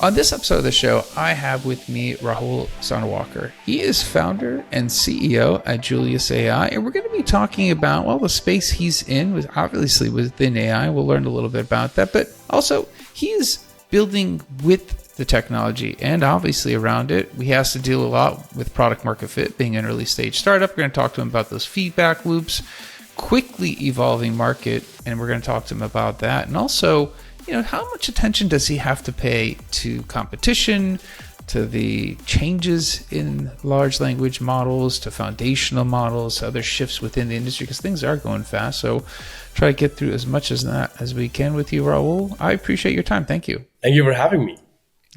On this episode of the show, I have with me Rahul Sonwalkar. He is founder and CEO at Julius AI, and we're going to be talking about, well, the space he's in, was obviously within AI. We'll learn a little bit about that, but also he is building with the technology and obviously around it. He has to deal a lot with product market fit, being an early stage startup. We're going to talk to him about those feedback loops, quickly evolving market, and we're going to talk to him about that. And also, how much attention does he have to pay to competition, to the changes in large language models, to foundational models, other shifts within the industry, because things are going fast. So try to get through as much as that as we can with you, Rahul. I appreciate your time. Thank you. Thank you for having me.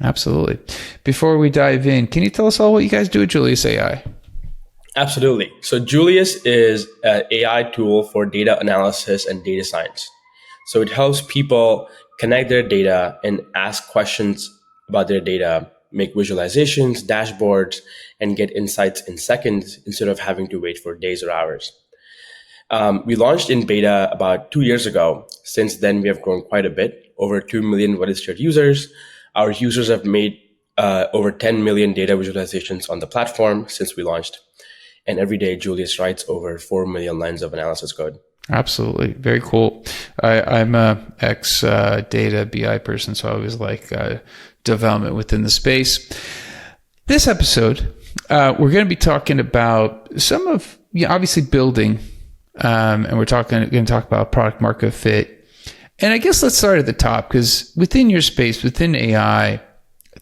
Absolutely. Before we dive in, can you tell us all what you guys do at Julius AI? Absolutely. So Julius is an AI tool for data analysis and data science. So it helps people connect their data and ask questions about their data, make visualizations, dashboards, and get insights in seconds instead of having to wait for days or hours. We launched in beta about 2 years ago. Since then, we have grown quite a bit, over 2 million registered users. Our users have made over 10 million data visualizations on the platform since we launched. And every day, Julius writes over 4 million lines of analysis code. Absolutely. Very cool. I'm a ex-data BI person, so I always like development within the space. This episode, we're going to be talking about some of, obviously building, and we're going to talk about product market fit. And I guess let's start at the top, because within your space, within AI,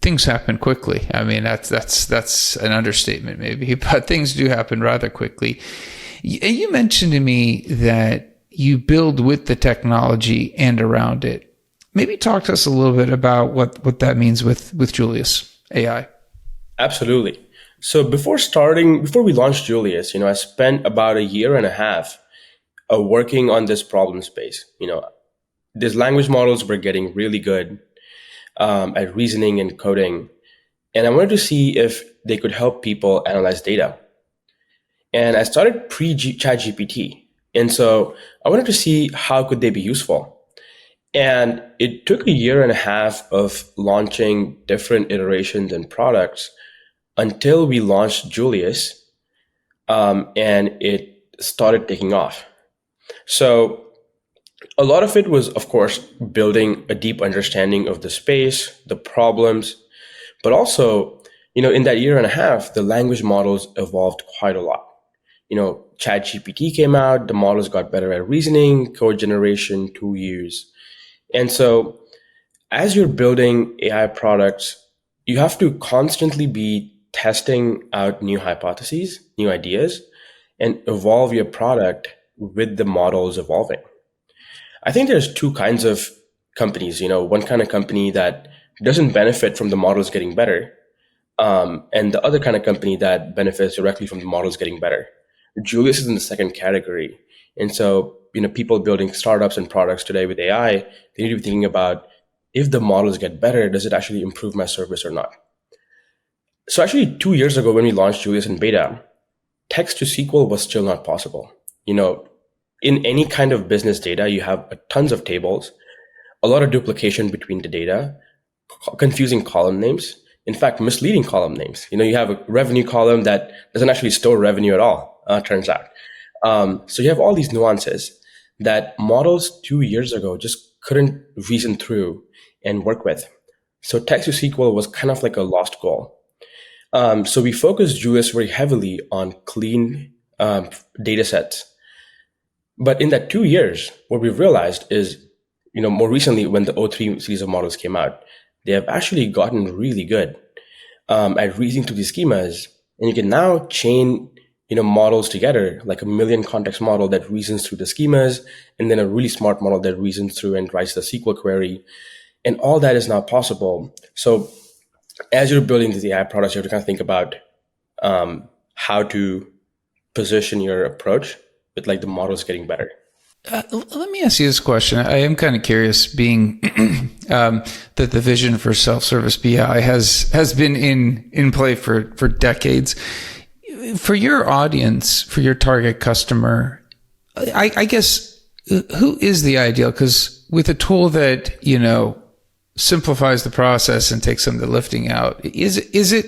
things happen quickly. I mean, that's an understatement maybe, but things do happen rather quickly. You mentioned to me that you build with the technology and around it. Maybe talk to us a little bit about what that means with Julius AI. Absolutely. So before we launched Julius, I spent about 1.5 years working on this problem space. These language models were getting really good at reasoning and coding. And I wanted to see if they could help people analyze data. And I started pre-ChatGPT. And so I wanted to see how could they be useful. And it took 1.5 years of launching different iterations and products until we launched Julius, and it started taking off. So a lot of it was, of course, building a deep understanding of the space, the problems, but also, in that 1.5 years, the language models evolved quite a lot. ChatGPT came out, the models got better at reasoning, code generation, tool use. And so as you're building AI products, you have to constantly be testing out new hypotheses, new ideas, and evolve your product with the models evolving. I think there's two kinds of companies, one kind of company that doesn't benefit from the models getting better, and the other kind of company that benefits directly from the models getting better. Julius is in the second category. And so, people building startups and products today with AI, they need to be thinking about, if the models get better, does it actually improve my service or not? So actually 2 years ago when we launched Julius in beta, text to SQL was still not possible. In any kind of business data, you have tons of tables, a lot of duplication between the data, confusing column names, in fact, misleading column names. You have a revenue column that doesn't actually store revenue at all. Turns out. So you have all these nuances that models 2 years ago just couldn't reason through and work with. So text to SQL was kind of like a lost goal. So we focused Julius very heavily on clean data sets. But in that 2 years, what we've realized is, more recently when the O3 series of models came out, they have actually gotten really good at reasoning through these schemas. And you can now chain models together, like a million context model that reasons through the schemas, and then a really smart model that reasons through and writes the SQL query. And all that is now possible. So as you're building these AI products, you have to kind of think about how to position your approach with the models getting better. Let me ask you this question. I am kind of curious, being that the vision for self-service BI has been in play for decades. For your audience, for your target customer, I guess, who is the ideal? Because with a tool that, simplifies the process and takes some of the lifting out. Is it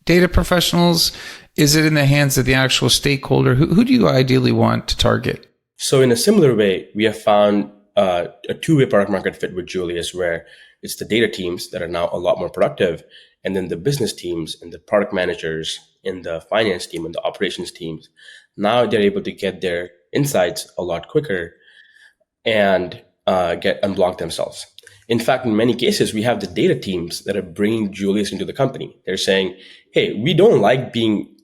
data professionals? Is it in the hands of the actual stakeholder? Who do you ideally want to target? So in a similar way, we have found a two-way product market fit with Julius, where it's the data teams that are now a lot more productive, and then the business teams and the product managers and the finance team and the operations teams. Now they're able to get their insights a lot quicker and get unblock themselves. In fact, in many cases, we have the data teams that are bringing Julius into the company. They're saying, hey, we don't like being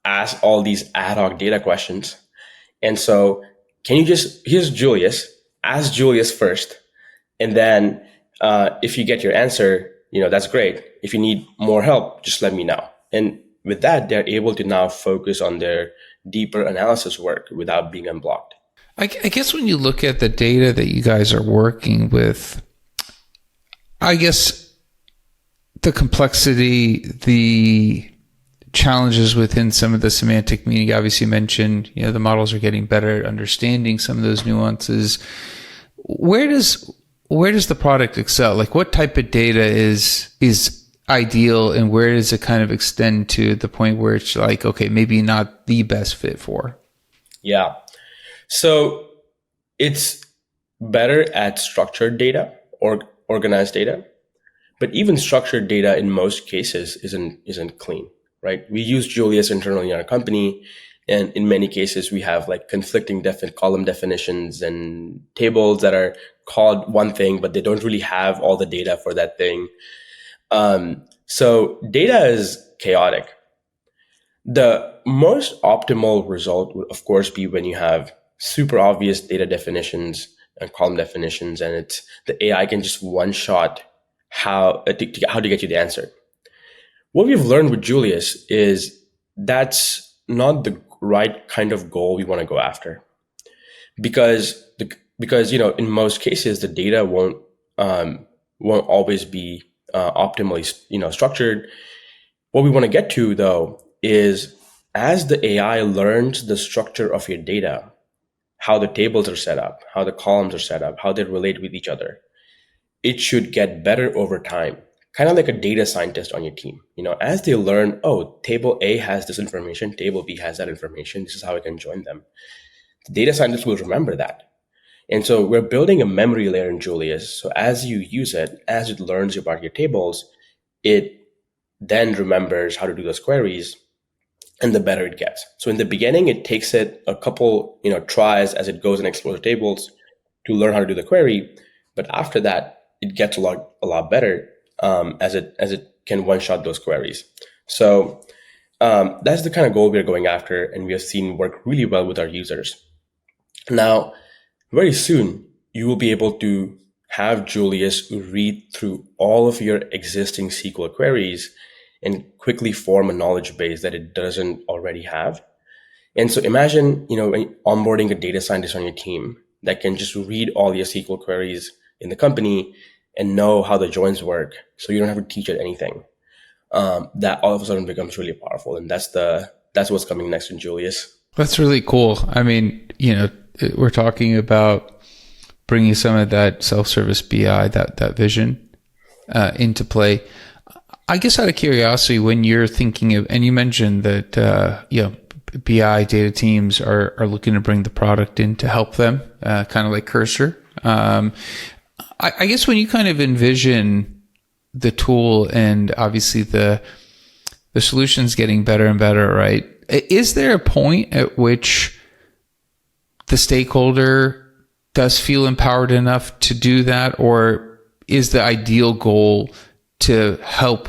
asked all these ad hoc data questions. And so can you just, here's Julius, ask Julius first. And then if you get your answer, that's great. If you need more help, just let me know. And with that, they're able to now focus on their deeper analysis work without being unblocked. I guess when you look at the data that you guys are working with, I guess the complexity, the challenges within some of the semantic meaning, obviously you mentioned, the models are getting better at understanding some of those nuances. Where does the product excel? Like what type of data is ideal, and where does it kind of extend to the point where it's like, okay, maybe not the best fit for? Yeah. So it's better at structured data or organized data, but even structured data in most cases isn't clean, right? We use Julius internally in our company, and in many cases we have like conflicting column definitions and tables that are called one thing, but they don't really have all the data for that thing. So data is chaotic. The most optimal result would, of course, be when you have super obvious data definitions and column definitions, and it's the AI can just one shot how to get you the answer. What we've learned with Julius is that's not the right kind of goal we want to go after, because in most cases the data won't always be optimally structured. What we want to get to though is, as the AI learns the structure of your data, how the tables are set up, how the columns are set up, how they relate with each other, it should get better over time. Kind of like a data scientist on your team. As they learn, oh, table A has this information, table B has that information, this is how I can join them. The data scientist will remember that. And so we're building a memory layer in Julius. So as you use it, as it learns about your tables, it then remembers how to do those queries, and the better it gets. So in the beginning, it takes it a couple, tries as it goes and explores the tables to learn how to do the query. But after that, it gets a lot better as it can one shot those queries. So that's the kind of goal we're going after, and we have seen work really well with our users. Now, very soon, you will be able to have Julius read through all of your existing SQL queries and quickly form a knowledge base that it doesn't already have. And so imagine, onboarding a data scientist on your team that can just read all your SQL queries in the company and know how the joins work, so you don't have to teach it anything. That all of a sudden becomes really powerful, and that's what's coming next in Julius. That's really cool. I mean, we're talking about bringing some of that self-service BI, that vision into play. I guess out of curiosity, when you're thinking of, and you mentioned that, BI data teams are looking to bring the product in to help them, kind of like Cursor. I guess when you kind of envision the tool and obviously the solution's getting better and better, right? Is there a point at which the stakeholder does feel empowered enough to do that, or is the ideal goal to help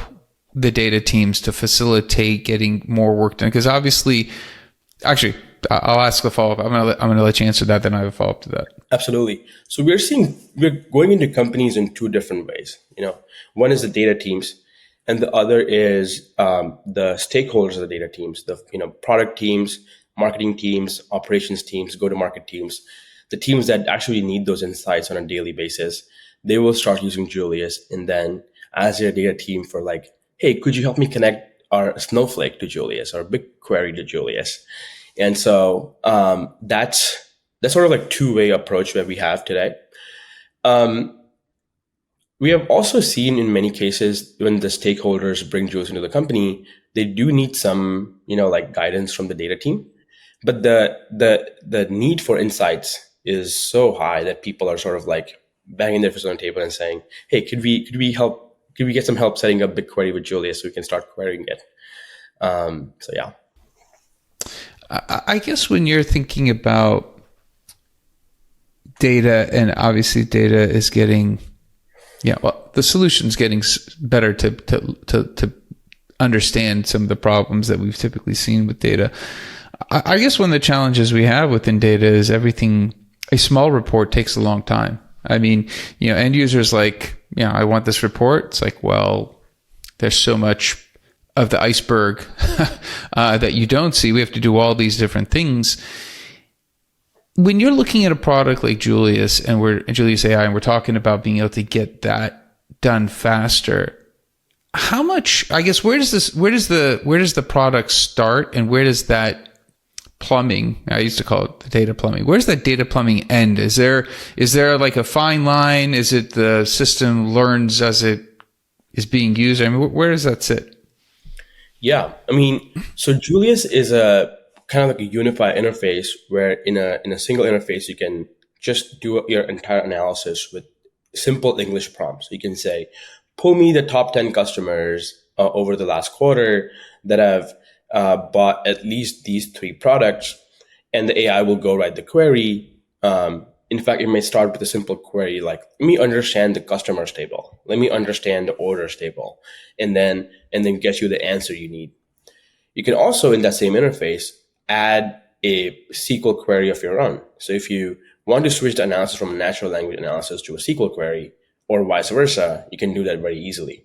the data teams to facilitate getting more work done? Because obviously, actually, I'll ask a follow-up. I'm gonna let you answer that, then I have a follow-up to that. Absolutely. So we're going into companies in two different ways. One is the data teams, and the other is the stakeholders of the data teams, the product teams, marketing teams, operations teams, go-to-market teams, the teams that actually need those insights on a daily basis. They will start using Julius, and then as their data team for like, hey, could you help me connect our Snowflake to Julius or BigQuery to Julius? And so that's sort of like two-way approach that we have today. We have also seen in many cases when the stakeholders bring Julius into the company, they do need some, like guidance from the data team. But the need for insights is so high that people are sort of like banging their fist on the table and saying, "Hey, could we get some help setting up BigQuery with Julius so we can start querying it?" So yeah. I guess when you're thinking about data, and obviously data is getting, the solution's getting better to understand some of the problems that we've typically seen with data. I guess one of the challenges we have within data is a small report takes a long time. I mean, end users like, I want this report. It's like, well, there's so much of the iceberg that you don't see. We have to do all these different things. When you're looking at a product like Julius Julius AI, and we're talking about being able to get that done faster, how much, I guess, where does the product start, and where does that plumbing, I used to call it the data plumbing, where's that data plumbing end? Is there like a fine line? Is it the system learns as it is being used? I mean, where does that sit? Yeah, I mean, so Julius is a kind of like a unified interface where in a single interface you can just do your entire analysis with simple English prompts. You can say, pull me the top 10 customers over the last quarter that have bought at least these 3 products, and the AI will go write the query. In fact, it may start with a simple query like, let me understand the customers table. Let me understand the orders table, and then get you the answer you need. You can also, in that same interface, add a SQL query of your own. So if you want to switch the analysis from natural language analysis to a SQL query, or vice versa, you can do that very easily.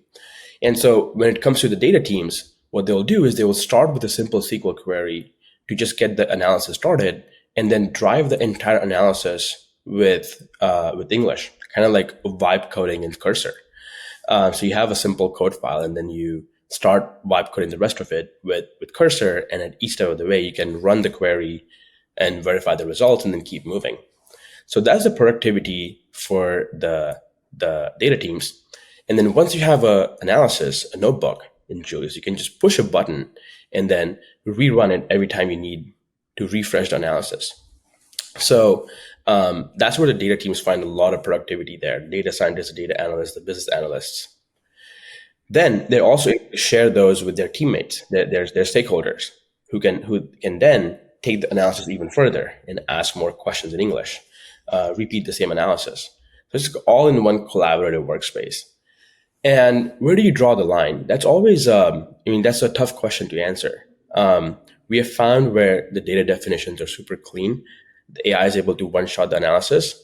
And so when it comes to the data teams, what they'll do is they will start with a simple SQL query to just get the analysis started, and then drive the entire analysis with English, kind of like vibe coding in Cursor. So you have a simple code file, and then you start vibe coding the rest of it with Cursor, and at each step of the way, you can run the query and verify the results, and then keep moving. So that's the productivity for the data teams. And then once you have a notebook in Julius, you can just push a button and then rerun it every time you need to refresh the analysis. So that's where the data teams find a lot of productivity there. Data scientists, the data analysts, the business analysts. Then they also share those with their teammates, their stakeholders, who can then take the analysis even further and ask more questions in English, repeat the same analysis. So it's all in one collaborative workspace. And where do you draw the line? That's always, that's a tough question to answer. We have found where the data definitions are super clean, the AI is able to one-shot the analysis.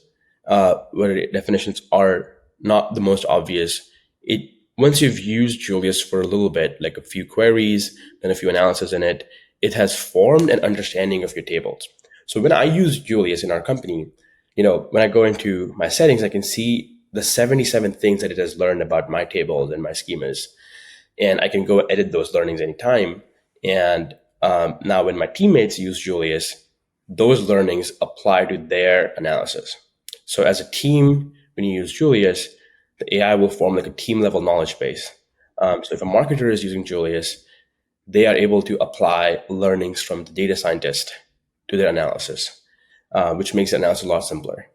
Where the definitions are not the most obvious, once you've used Julius for a little bit, like a few queries, then a few analyses in it, it has formed an understanding of your tables. So when I use Julius in our company, when I go into my settings, I can see the 77 things that it has learned about my tables and my schemas. And I can go edit those learnings anytime. And now when my teammates use Julius, those learnings apply to their analysis. So as a team, when you use Julius, the AI will form like a team level knowledge base. So if a marketer is using Julius, they are able to apply learnings from the data scientist to their analysis, which makes the analysis a lot simpler.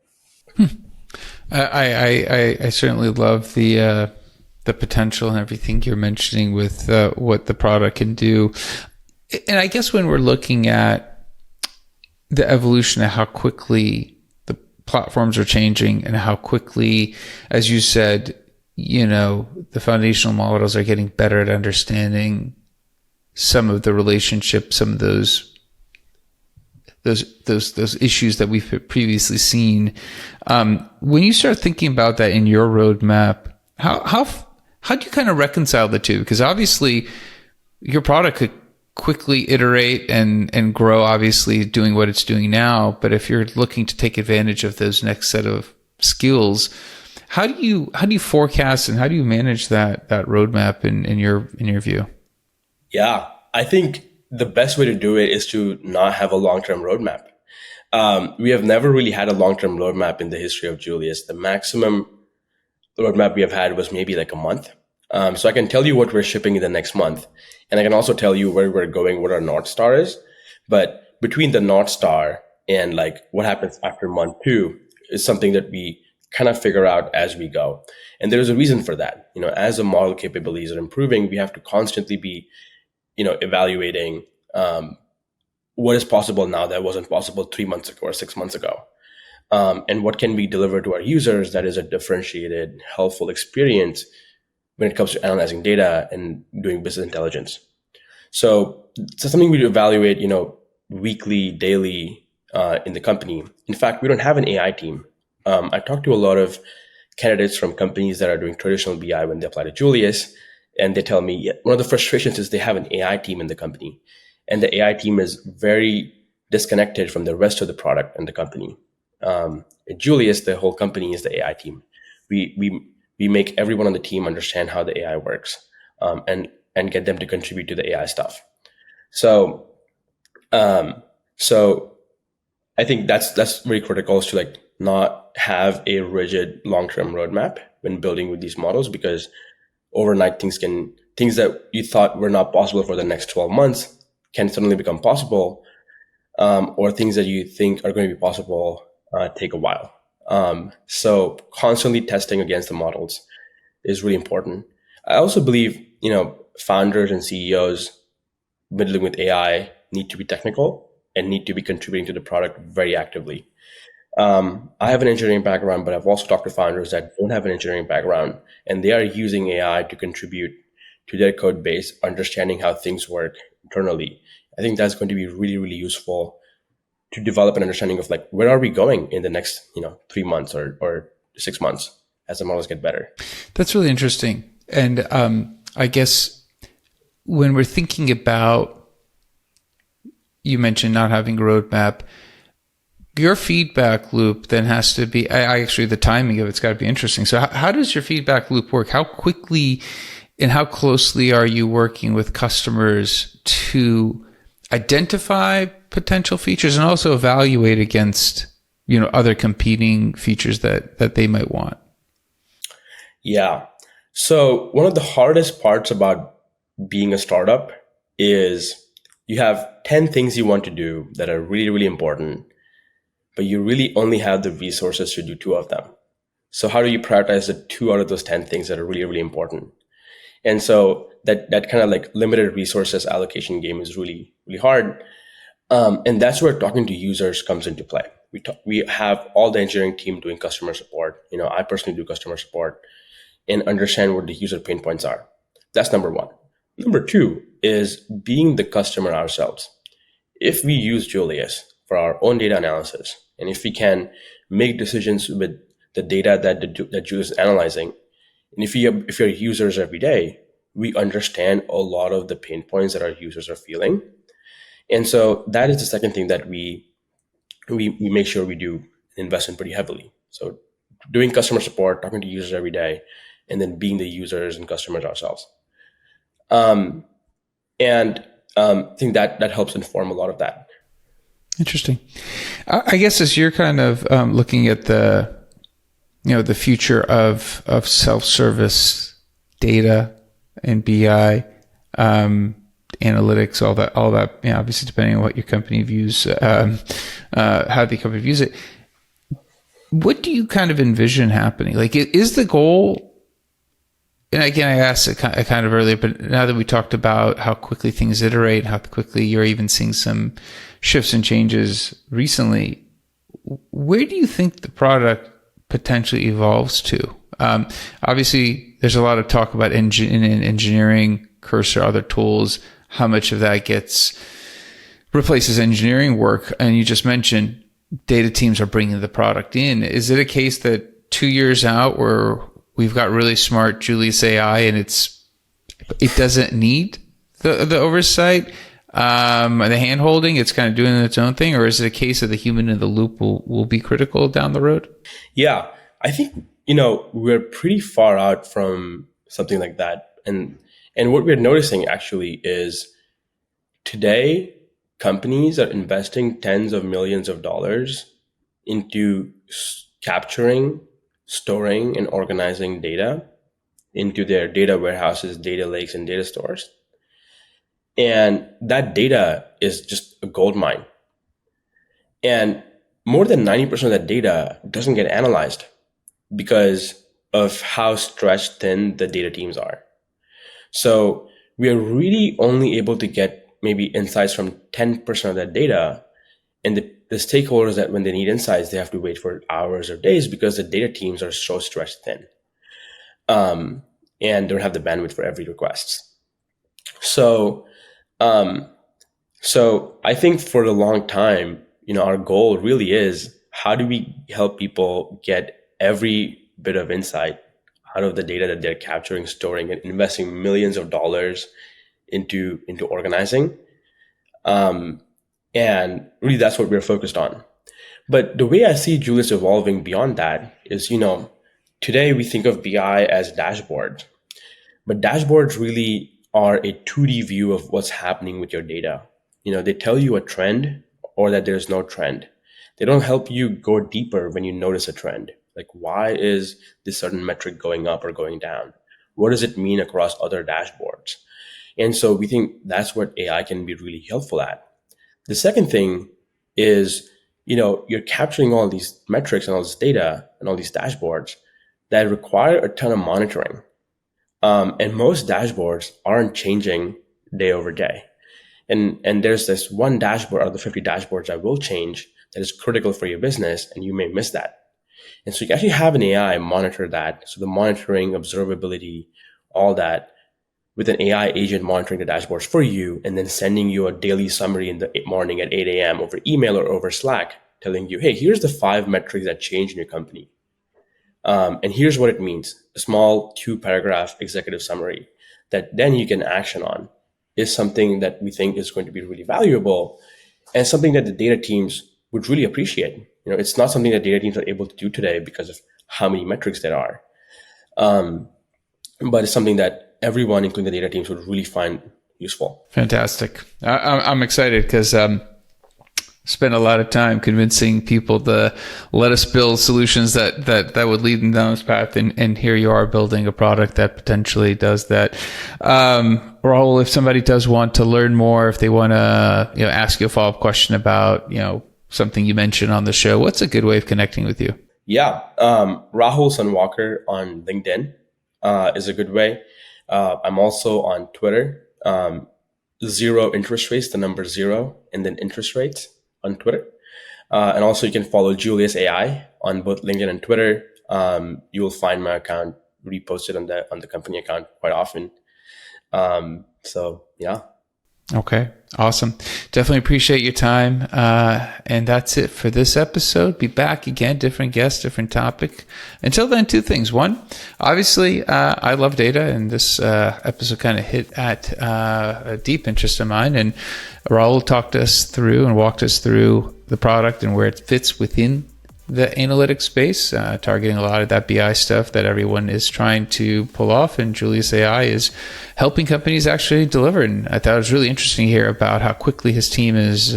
I certainly love the potential and everything you're mentioning with what the product can do. And I guess when we're looking at the evolution of how quickly the platforms are changing and how quickly, as you said, the foundational models are getting better at understanding some of the relationships, some of those issues that we've previously seen. When you start thinking about that in your roadmap, how do you kind of reconcile the two? Because obviously your product could quickly iterate and grow, obviously doing what it's doing now. But if you're looking to take advantage of those next set of skills, how do you forecast and how do you manage that roadmap in your view? Yeah, I think the best way to do it is to not have a long-term roadmap. We have never really had a long-term roadmap in the history of Julius. The maximum roadmap we have had was maybe like a month. So I can tell you what we're shipping in the next month, and I can also tell you where we're going, what our North Star is. But between the North Star and like what happens after month two is something that we kind of figure out as we go. And there's a reason for that. As the model capabilities are improving, we have to constantly be, evaluating what is possible now that wasn't possible 3 months ago or 6 months ago. And what can be delivered to our users that is a differentiated, helpful experience when it comes to analyzing data and doing business intelligence. So it's something we evaluate, weekly, daily in the company. In fact, we don't have an AI team. I talked to a lot of candidates from companies that are doing traditional BI when they apply to Julius, and they tell me one of the frustrations is they have an AI team in the company, and the AI team is very disconnected from the rest of the product and the company. At Julius, the whole company is the AI team. We make everyone on the team understand how the AI works, and get them to contribute to the AI stuff. So um, so I think that's very critical, is to like not have a rigid long-term roadmap when building with these models, because overnight things that you thought were not possible for the next 12 months can suddenly become possible, or things that you think are going to be possible take a while. So constantly testing against the models is really important. I also believe, founders and CEOs dealing with AI need to be technical and need to be contributing to the product very actively. I have an engineering background, but I've also talked to founders that don't have an engineering background, and they are using AI to contribute to their code base, understanding how things work internally. I think that's going to be really, really useful to develop an understanding of like where are we going in the next 3 months or 6 months as the models get better. That's really interesting. And I guess when we're thinking about, you mentioned not having a roadmap, your feedback loop then has to be, I actually, the timing of it's got to be interesting. So how does your feedback loop work? How quickly and how closely are you working with customers to identify potential features and also evaluate against, other competing features that they might want? Yeah. So one of the hardest parts about being a startup is you have 10 things you want to do that are really, really important, but you really only have the resources to do two of them. So how do you prioritize the two out of those 10 things that are really, really important? And so that kind of like limited resources allocation game is really, really hard. And that's where talking to users comes into play. We have all the engineering team doing customer support. I personally do customer support and understand what the user pain points are. That's number one. Number two is being the customer ourselves. If we use Julius for our own data analysis, and if we can make decisions with the data that Julius is analyzing, and if you're users every day, we understand a lot of the pain points that our users are feeling. And so that is the second thing that we make sure we do invest in pretty heavily. So doing customer support, talking to users every day, and then being the users and customers ourselves. And I think that helps inform a lot of that. Interesting. I guess as you're kind of looking at the future of self-service data and BI, analytics, all that, obviously depending on what your company views, how the company views it. What do you kind of envision happening? Like, is the goal, and again, I asked it kind of earlier, but now that we talked about how quickly things iterate, how quickly you're even seeing some shifts and changes recently, where do you think the product potentially evolves to? Obviously, there's a lot of talk about engineering, Cursor, other tools, how much of that replaces engineering work. And you just mentioned data teams are bringing the product in. Is it a case that 2 years out where we've got really smart Julius AI and it doesn't need the oversight, the hand holding, it's kind of doing its own thing? Or is it a case of the human in the loop will be critical down the road? Yeah, I think, we're pretty far out from something like that. And what we're noticing actually is today companies are investing tens of millions of dollars into capturing storing and organizing data into their data warehouses, data lakes, and data stores. And that data is just a gold mine. And more than 90% of that data doesn't get analyzed because of how stretched thin the data teams are. So we are really only able to get maybe insights from 10% of that data. And the stakeholders that when they need insights, they have to wait for hours or days because the data teams are so stretched thin and don't have the bandwidth for every request. So, so I think for a long time, our goal really is how do we help people get every bit of insight out of the data that they're capturing, storing, and investing millions of dollars into organizing. And really that's what we're focused on. But the way I see Julius evolving beyond that is, today we think of BI as dashboards, but dashboards really are a 2D view of what's happening with your data. They tell you a trend or that there's no trend. They don't help you go deeper when you notice a trend. Like, why is this certain metric going up or going down? What does it mean across other dashboards? And so we think that's what AI can be really helpful at. The second thing is, you're capturing all these metrics and all this data and all these dashboards that require a ton of monitoring. And most dashboards aren't changing day over day. And there's this one dashboard out of the 50 dashboards that will change that is critical for your business, and you may miss that. And so you actually have an AI monitor that. So the monitoring, observability, all that, with an AI agent monitoring the dashboards for you and then sending you a daily summary in the morning at 8 a.m. over email or over Slack, telling you, hey, here's the 5 metrics that change in your company. And here's what it means. A small 2-paragraph executive summary that then you can action on is something that we think is going to be really valuable and something that the data teams would really appreciate. It's not something that data teams are able to do today because of how many metrics there are. But it's something that everyone, including the data teams, would really find useful. Fantastic. I'm excited because spent a lot of time convincing people to let us build solutions that would lead them down this path. And here you are building a product that potentially does that. Rahul, if somebody does want to learn more, if they want to ask you a follow-up question about something you mentioned on the show, what's a good way of connecting with you? Yeah. Rahul Sonwalkar on LinkedIn is a good way. I'm also on Twitter, 0 interest rates, the number 0, and then interest rates on Twitter. And also you can follow Julius AI on both LinkedIn and Twitter. You will find my account reposted on the company account quite often. So yeah. Okay. Awesome. Definitely appreciate your time. And that's it for this episode. Be back again, different guest, different topic. Until then, 2 things. One, obviously, I love data, and this episode kind of hit at a deep interest of mine. And Rahul talked us through and walked us through the product and where it fits within the analytics space, targeting a lot of that BI stuff that everyone is trying to pull off. And Julius AI is helping companies actually deliver. And I thought it was really interesting to hear about how quickly his team is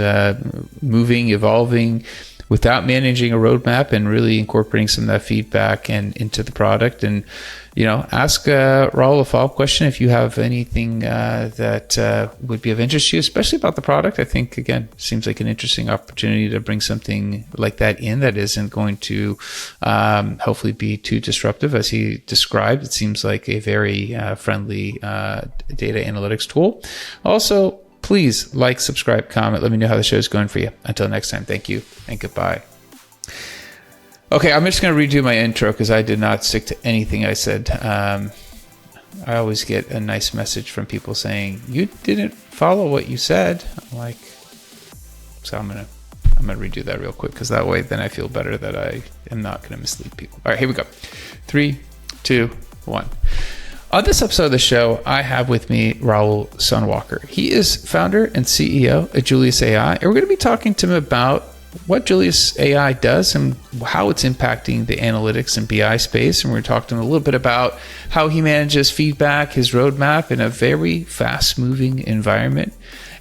moving, evolving without managing a roadmap and really incorporating some of that feedback and into the product. And, ask Rahul a follow-up question if you have anything that would be of interest to you, especially about the product. I think, again, seems like an interesting opportunity to bring something like that in that isn't going to hopefully be too disruptive. As he described, it seems like a very friendly data analytics tool. Also, please like, subscribe, comment. Let me know how the show is going for you. Until next time, thank you and goodbye. Okay, I'm just going to redo my intro because I did not stick to anything I said. I always get a nice message from people saying, you didn't follow what you said. I'm like, so I'm going to redo that real quick because that way then I feel better that I am not going to mislead people. All right, here we go. 3, 2, 1. On this episode of the show, I have with me Rahul Sonwalkar. He is founder and CEO of Julius AI, and we're going to be talking to him about what Julius AI does and how it's impacting the analytics and BI space. And we're going to talk to him a little bit about how he manages feedback, his roadmap in a very fast-moving environment,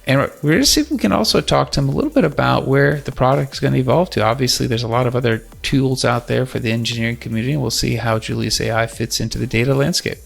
And we're going to see if we can also talk to him a little bit about where the product is going to evolve to. Obviously, there's a lot of other tools out there for the engineering community, and we'll see how Julius AI fits into the data landscape.